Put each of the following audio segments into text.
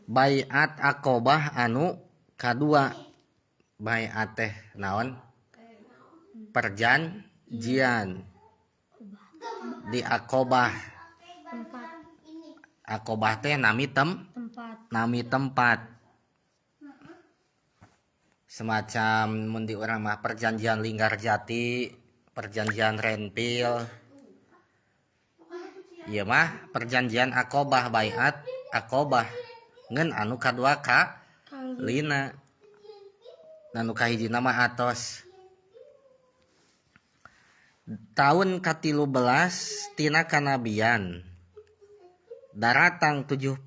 Baiat Aqobah anu kadua. Baiat teh naon? Perjanjian di Aqobah. tempat Aqobah teh nami tempat. Semacam mun di urang mah perjanjian Linggarjati, perjanjian Renpil. Ieu mah perjanjian Aqobah, baiat Aqobah. Ngan anu kadua lina. Anu kahijina mah atos. Tahun ke-13 tina kanabian. Daratang 73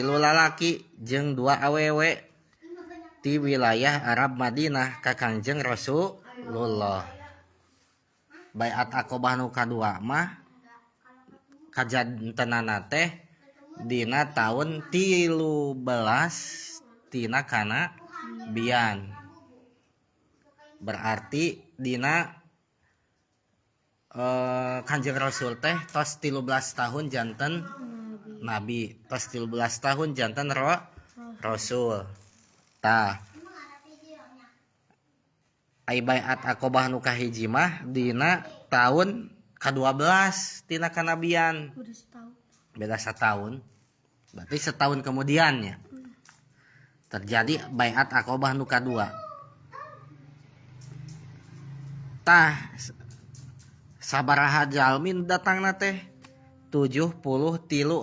lalaki jeung 2 awewe di wilayah Arab Madinah ka Kangjeng Rasulullah. Baiat Aqobah nu kadua mah kajantenana teh dina tahun 13 tina kanabian. Berarti dina Kanjeng Rasul teh tos 13 tahun janten Nabi, tos 13 tahun janten Rasul. Tah. Ai baiat Aqobah nu kahiji mah dina tahun ke-12 tina kanabian. Beda setahun. Berarti setahun kemudiannya terjadi baiat Aqobah nu kadua. Tah sabaraha jalmin datangna teh 73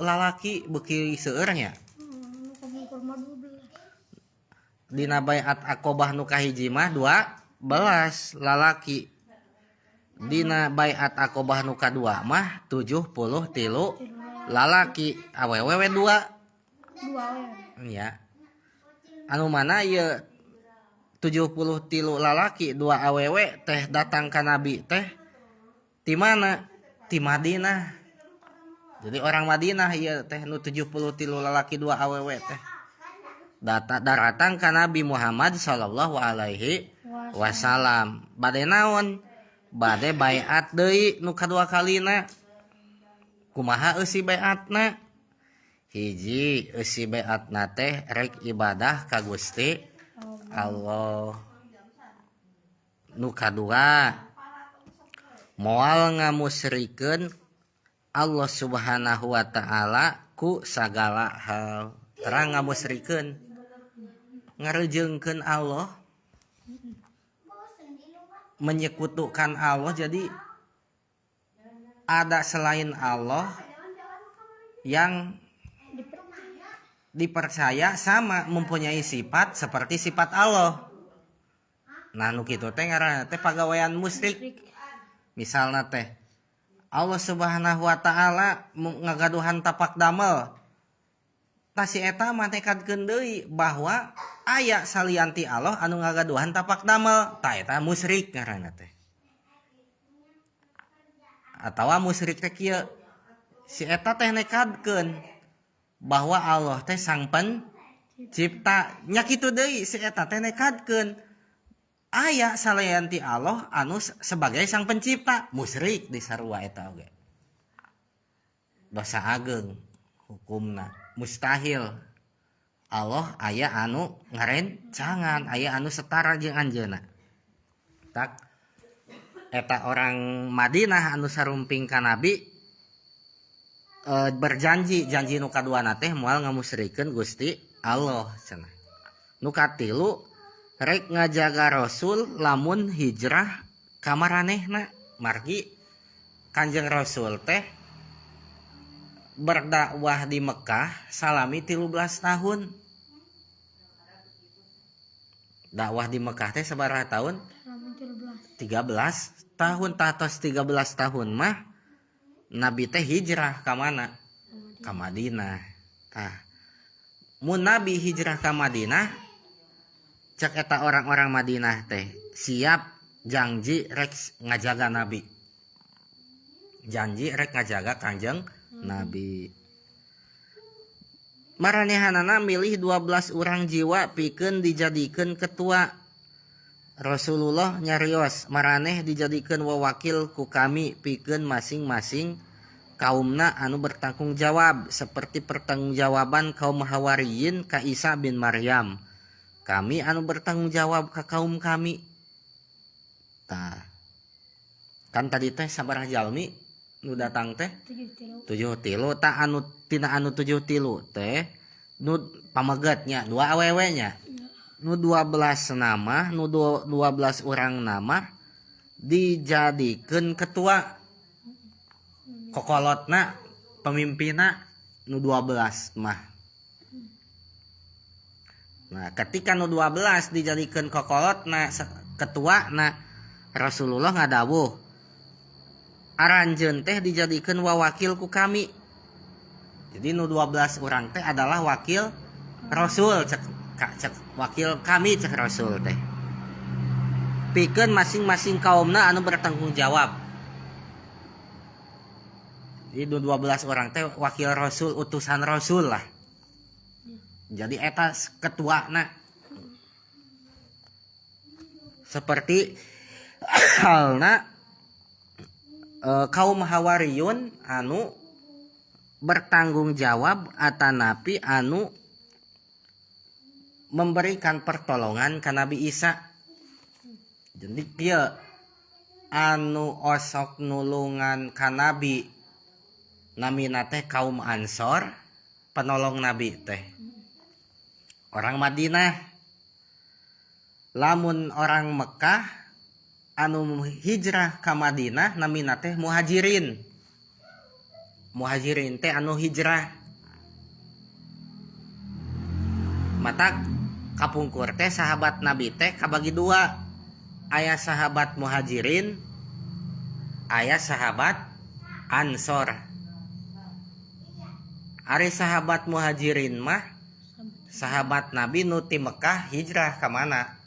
lalaki beuki seueurnya. Dina baiat Aqobah nu kahiji mah 12 lalaki. Dina baiat Aqobah nu kadua mah 73 lalaki, awewe 2. Ya. Anu mana ieu 73 lalaki 2 awewe teh datang ka Nabi teh di mana? Di Madinah. Jadi orang Madinah ieu teh nu 73 lalaki 2 awewe teh. Daratang ka Nabi Muhammad sallallahu alaihi wasallam. Bade naon? Bade baiat deui nu kadua kalina. Kumaha eusi baiatna? Hiji eusi baiatna teh rek ibadah ka Gusti Allah. Nu kadua moal ngamusyrikeun Allah Subhanahu wa taala ku sagala hal. Terang ngamusyrikeun, ngarejeungkeun Allah, menyekutukan Allah. Jadi ada selain Allah yang dipercaya sama mempunyai sifat seperti sifat Allah. Nah nu kitu teh ngaranna teh pagawean musyrik. Misalna teh Allah Subhanahu wa taala ngagaduhan tapak damel. Tah si eta mah tekadkeun deui bahwa aya salianti Allah anu ngagaduhan tapak damel. Tah eta musyrik ngaranna teh. Atawa musyrik teh kieu si eta teh nekadkeun bahwa Allah teh sang pencipta. Nya kitu deui si eta teh nekadkeun aya salianti Allah anu sebagai sang pencipta. Musyrik disarua eta oge. Dosa ageung hukumna. Mustahil Allah aya anu ngarencangan, aya anu setara jeung anjeunna. Tak eta orang Madinah anu sarumping ka Nabi berjanji, janji nu kaduana teh moal ngamusyrikeun Gusti Allah cenah. Nu katilu rek ngajaga Rasul lamun hijrah ka maranehna. Margi Kanjeng Rasul teh berdakwah di Mekah salami 13 tahun. Dakwah di Mekah teh sabaraha tahun? 13 tahun. Tatos 13 tahun mah Nabi teh hijrah ka mana? Ka Madinah. Tah. Mun Nabi hijrah ka Madinah, cek eta orang-orang Madinah teh siap janji rek ngajaga Nabi. Janji rek ngajaga Kanjeng Nabi. Maranehanana milih 12 orang jiwa pikeun dijadikeun ketua. Rasulullah nyarios maraneh dijadikeun wawakil ku kami pikeun masing-masing kaumna anu bertanggung jawab seperti pertanggungjawaban kaum Hawariyin ka Isa bin Maryam. Kami anu bertanggung jawab ka kaum kami. Tah. Kan tadi teh sabaraha jalmi nu datang teh 7 tilu ta anu tina anu 7 tilu teh nu pamegetnya 2 awewe nya. Nu 12 nama, nu 12 orang nama dijadikeun ketua. Kokolotna pemimpinna nu 12 mah. Nah, ketika nu 12 dijadikeun kokolotna ketuana Rasulullah ngadawuh, aranjeun teh dijadikeun wawakil ku kami. Jadi nu 12 orang teh adalah wakil Rasul cek wakil kami cek Rasul teh. Pikeun masing-masing kaumna anu bertanggung jawab. Jadi 12 orang teh wakil Rasul, utusan Rasul lah. Jadi eta ketuana. Seperti halna kaum Hawariyun anu bertanggung jawab atanapi anu memberikan pertolongan ka Nabi Isa. Jadi dia anu osok nulungan ka Nabi namina teh kaum Ansor, penolong Nabi teh orang Madinah. Lamun orang Mekah anu hijrah ka Madinah namina teh Muhajirin. Muhajirin teh anu hijrah. Mata kapungkur teh sahabat Nabi teh kabagi 2. Aya sahabat Muhajirin, aya sahabat Ansor. Ari sahabat Muhajirin mah sahabat Nabi nu ti Mekah hijrah ka mana?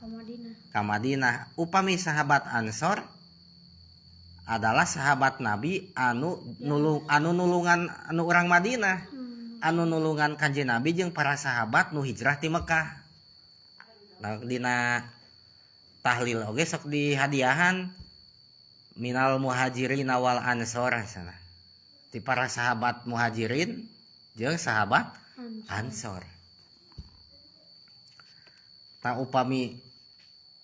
Ka Madinah. Upami sahabat Ansor adalah sahabat Nabi anu nulungan anu urang Madinah. Anu nulungan Kanjeng Nabi jeung para sahabat nu hijrah ti Mekah. Nah, dina tahlil oge sok dihadiahan minal muhajirin wal ansor sana. Ti para sahabat Muhajirin jeung sahabat Ansor. Ta upami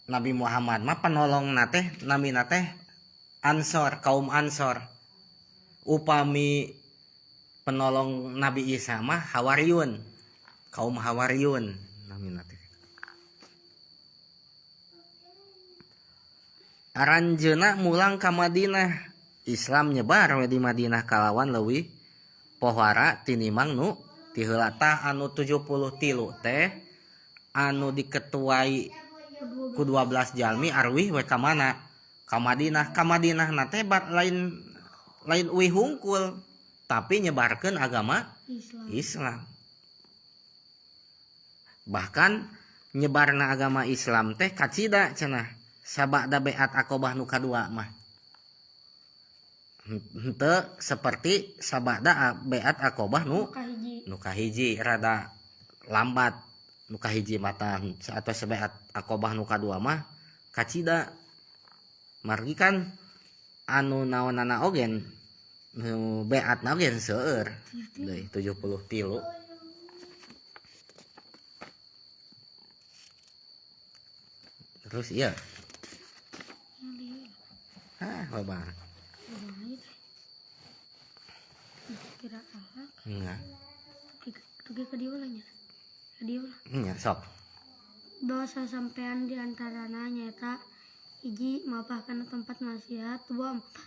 Nabi Muhammad mah penolong nate namina teh Ansor, kaum Ansor. Upami penolong Nabi Isa mah Hawariyun, kaum Hawariyun namina teh. Aranjeuna mulang ka Madinah. Islam nyebar we di Madinah kalawan leuwih pohara tinimang nu ti heula tah anu 73 teh anu diketuai ku 12 jalmi arwih we ka mana? Ka Madinah. Ka Madinah na teh lain uih hungkul tapi nyebarkeun agama Islam. Bahkan nyebarna agama Islam teh kacida cenah sabada beat Aqabah nu kadua mah. Henteu seperti sabada beat Aqabah nu kahiji rada lambat. Nu kahiji mata atau sebeat Aqabah nu kadua mah kacida. Margi kan anu naonana ogen nu beatna ogen seueur deui 73. Terus iya. Babar. Kira ahak. Enggak. Ke dia ulangnya. Ke dia ulah. Nya sok. Dosa sampean di antarana nyata hiji mapahkeun tempat maksiat, 2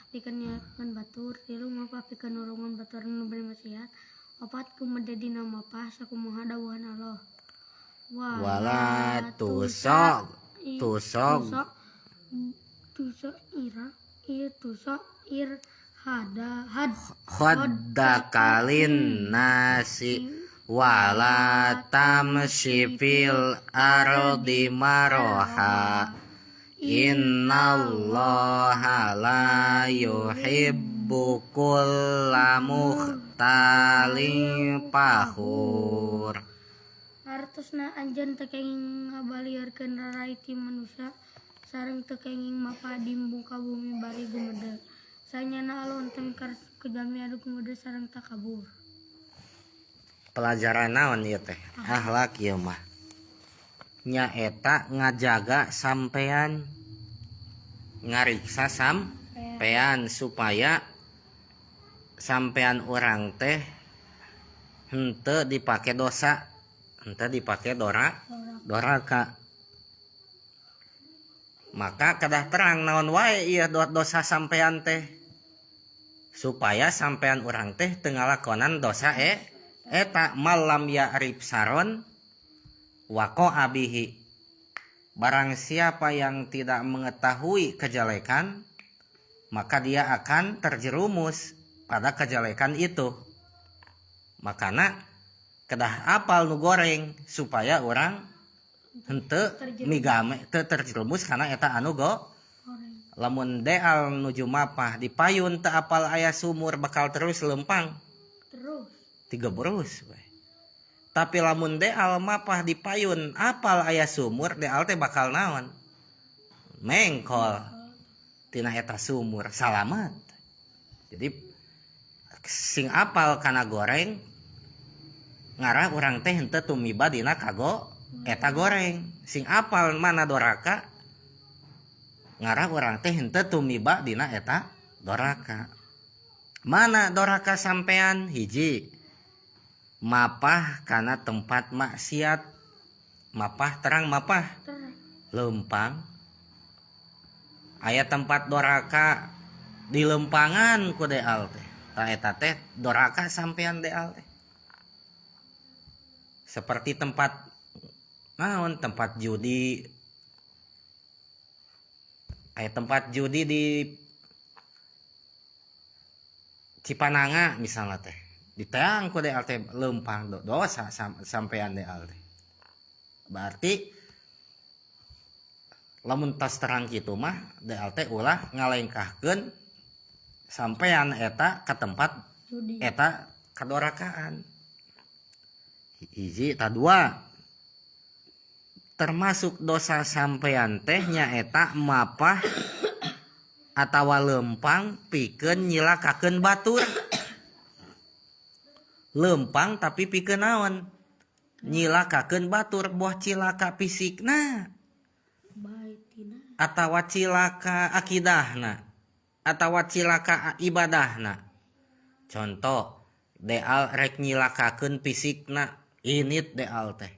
pikeun nyakeun batur, 3 mapah pikeun nulungan batur nu bari maksiat, 4 kumaha dina mapah sakumaha dawuhan Allah. Wala tusok Khoddakalin nasi wala tamshifil ardi maroha innallaha la yuhibbu kulla mukhtalin fakhur. Hartosna anjeun teu kenging ngabaliarkeun raraiti manusia sareng teu kenging mapadimbung ka bumi bari gumedeg. Sanyana alon tengkar Kejami adu kemudian sareng takabur. Pelajaran naon ieu teh? Akhlak ieu mah. Nya eta ngajaga sampean ngariksa sampean supaya sampean orang teh henteu dipake dosa, henteu dipake doraka. Maka kedah terang naon wae ieu dosa sampean teh supaya sampean orang teh teu ngalakonan dosa eta malam ya'rif saron waqo abihi. Barang siapa yang tidak mengetahui kejelekan, maka dia akan terjerumus pada kejelekan itu. Makana kedah apal nu goreng supaya orang henteu migame teu terjerumus karena eta anu lamun deal nuju mapah di payun teu apal aya sumur bakal terus lempang. Terus 3 berus we. Tapi lamun deal mapah di payun apal aya sumur, deal teh bakal naon? Mengkol tina eta sumur, salamet. Jadi sing apal kana goreng ngarah urang teh henteu tumiba dina kago eta goreng. Sing apal mana doraka ngarah urang teh henteu tumiba dina eta doraka. Mana doraka sampean? Hiji, mapah kana tempat maksiat. Mapah terang mapah lempang. Aya tempat doraka di lempangan ku deal teh. Ta eta teh doraka sampean deal teh. Seperti tempat naon, tempat judi. Aya tempat judi di Cipananga misalnya teh. Diteang ku deal teh lempang dosa sampean deal teh. Berarti lamun tos terang kitu mah deal teh ulah ngalengkahkeun sampean eta ka tempat judi. Eta kadorakaan. Hiji ta dua, termasuk dosa sampean teh nyaeta mapah atawa lempang pikeun nyilakakeun batur. Lempang tapi pikeun naon? Nyilakakeun batur, boh cilaka fisikna Baitina atawa cilaka akidahna atawa cilaka ibadahna. Contoh, deal rek nyilakakeun fisikna, init deal teh.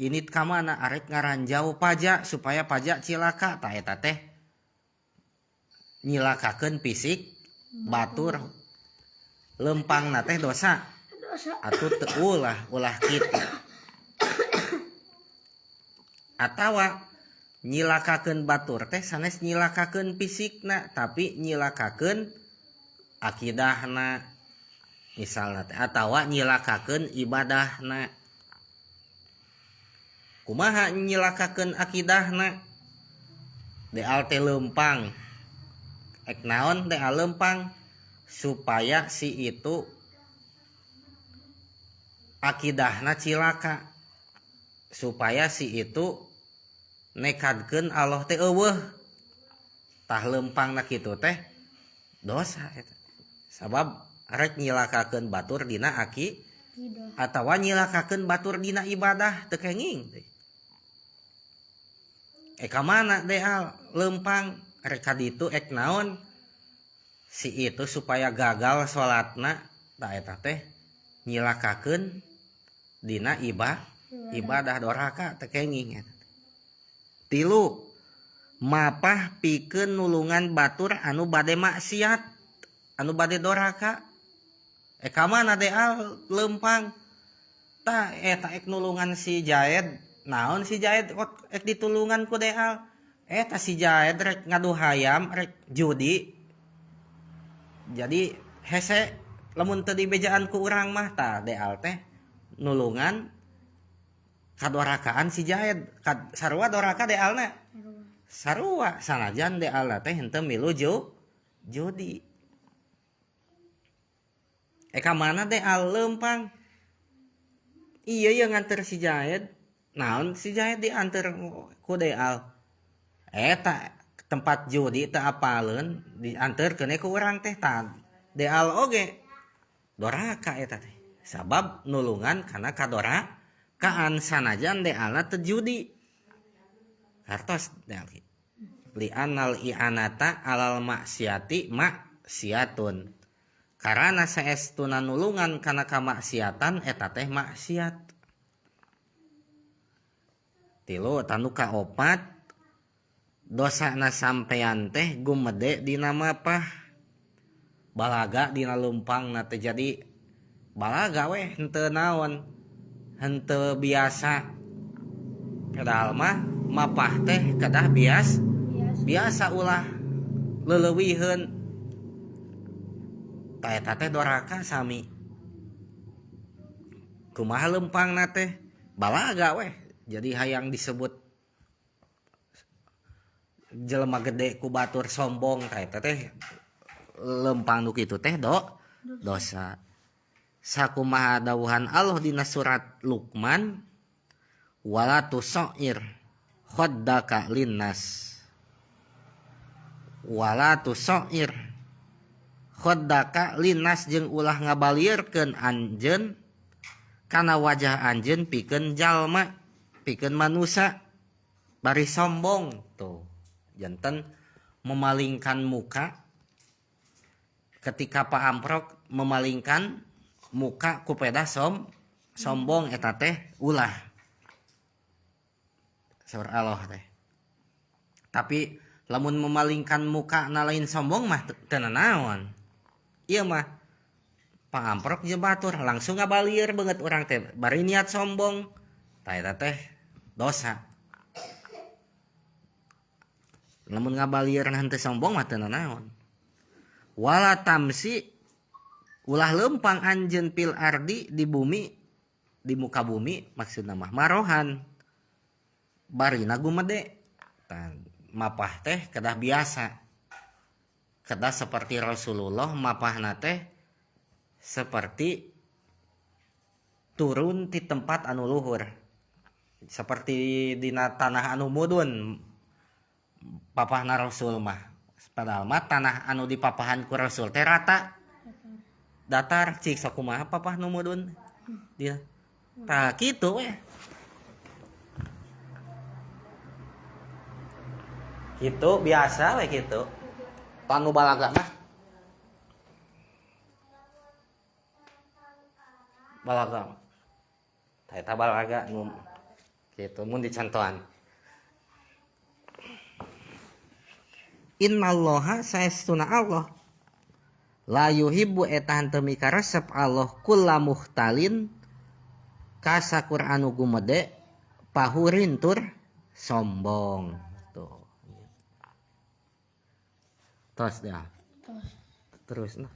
Init ka mana? Arek ngaranjau pajak supaya pajak cilaka, ta eta teh nyilakakeun fisik batur. Lempangna teh dosa. Atuh teu ulah kitu. Atawa nyilakakeun batur teh sanes nyilakakeun fisikna tapi nyilakakeun akidahna misalna teh atawa nyilakakeun ibadahna. Kumaha nyilakakeun akidahna? Deal teh lempang. Ek naon deal lempang? Supaya si itu akidahna cilaka. Supaya si itu nekadkeun Allah teh eueuh. Tah lempangna kitu teh dosa eta. Sabab rek nyilakakeun batur dina atawa nyilakakeun batur dina ibadah teu kenging teh. Eka mana deal lempang rek kaditu ek naon? Si itu supaya gagal salatna, ta eta teh nyilakakeun dina ibadah doraka teu kenging eta. 3, mapah pikeun nulungan batur anu bade maksiat, anu bade doraka. Eka mana deal lempang? Ta eta ek nulungan si Jaed. Naon si Jaed ek ditulungan ku deal? Eta si Jaed rek ngadu hayam, rek judi. Jadi hese lamun teu dibejaan ku urang mah ta deal teh nulungan kadorakaan si Jaed. Sarua doraka dealna. Sarua sanajan dealna teh henteu milu judi. Eka mana deal lempang? Iya nganter si Jaed. Naon si Jaed dianter ku deal? Eta tempat judi teu apaleun dianterkeun ku urang teh ta deal oge doraka eta teh sabab nulungan kana kadorakaan sanajan dealna teu judi hartos deal li anal i'anata alal maksiati maksiatun karana saestuna nulungan kana kamaksiatan eta teh maksiat. Tilu tanu kaopat dosana sampean teh gumede dina mapah balaga dina lumpangna teh jadi balaga weh henteu naon henteu biasa padahal mah mapah teh kedah biasa ulah leulewiheun ta eta teh doraka sami kumaha lempangna teh balaga weh jadi hayang disebut jelema gede ku batur sombong ta eta teh lempang nu kitu teh dosa sakumaha dawuhan Allah dina surat Luqman wala tusair khaddaka linnas wala tusair khaddaka linnas jeung ulah ngabalieurkeun anjeun kana wajah anjeun pikeun jalma pikeun manusia bari sombong tuh janten memalingkan muka ketika Pak Amprok memalingkan muka ku peda sombong eta teh ulah sur Allah teh tapi lamun memalingkan muka na lain sombong mah teu naon ieu mah Pak Amprok jeung batur langsung ngabalieur beungeut urang teh bari niat sombong ta eta teh dosa lamun ngabalieur henteu sombong mah teu naon wala tamsi ulah lempang anjeun pil ardi di bumi di muka bumi maksudna mah marohan barina gumede mapah teh kedah biasa kedah seperti Rasulullah mapahna teh seperti turun di tempat anu luhur seperti dina tanah anu mudun papahna Rasul mah padahal mah tanah anu dipapahan ku Rasul teh rata datar cik sakumaha papah nu mudun dia tah kitu we kitu biasa we kitu tanu balaga mah balaga tah eta balaga nu kitu mun dicantoan innallaha saestuna Allah la yuhibbu eta henteu mikaresep Allah kulla muhtalin kasakur anu gumede pahurin tur sombong tuh tos dah terus nah